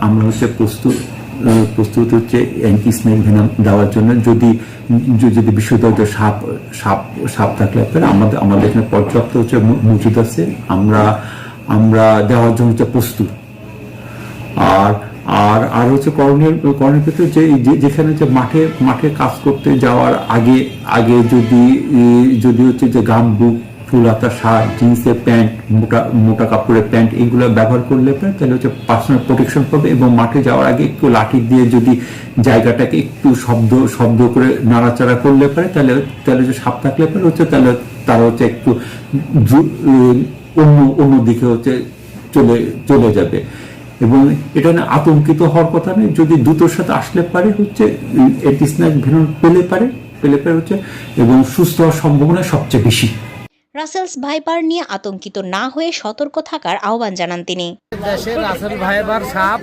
আমরা হচ্ছে প্রস্তুত হচ্ছে অ্যান্টি স্নেক ভেনাম দেওয়ার জন্য। যদি বিশুদ্ধ সাপ সাপ সাপ থাকলে আমাদের এখানে পর্যাপ্ত হচ্ছে মজুদ আছে, আমরা দেওয়ার জন্য হচ্ছে প্রস্তুত। আর হচ্ছে করণীয় ক্ষেত্রে যেখানে হচ্ছে মাঠে কাজ করতে যাওয়ার আগে যদি হচ্ছে যে গাম বুট, ফুল হাতা শার্ট, জিন্সের প্যান্ট, মোটা কাপড়ের প্যান্ট এগুলো ব্যবহার করলে পরে তাহলে হচ্ছে পার্সোনাল প্রোটেকশন পাবে। এবং মাঠে যাওয়ার আগে একটু লাঠি দিয়ে যদি জায়গাটাকে একটু শব্দ করে নাড়াচাড়া করলে পারে তাহলে যে সাপ থাকলে পরে হচ্ছে তাহলে তারা হচ্ছে একটু অন্য দিকে হচ্ছে চলে যাবে। এবং এটা আতঙ্কিত হওয়ার কথা নেই, যদি দ্রুতর সাথে আসলে পারে হচ্ছে অ্যান্টি স্নেক ভেনম পেলে পারে হচ্ছে, এবং সুস্থ হওয়ার সম্ভাবনা সবচেয়ে বেশি। রাসেলস ভাইপার নিয়ে আতঙ্কিত না হয়ে সতর্ক থাকার আহ্বান জানান তিনি। দেশের রাসেল ভাইপার সাপ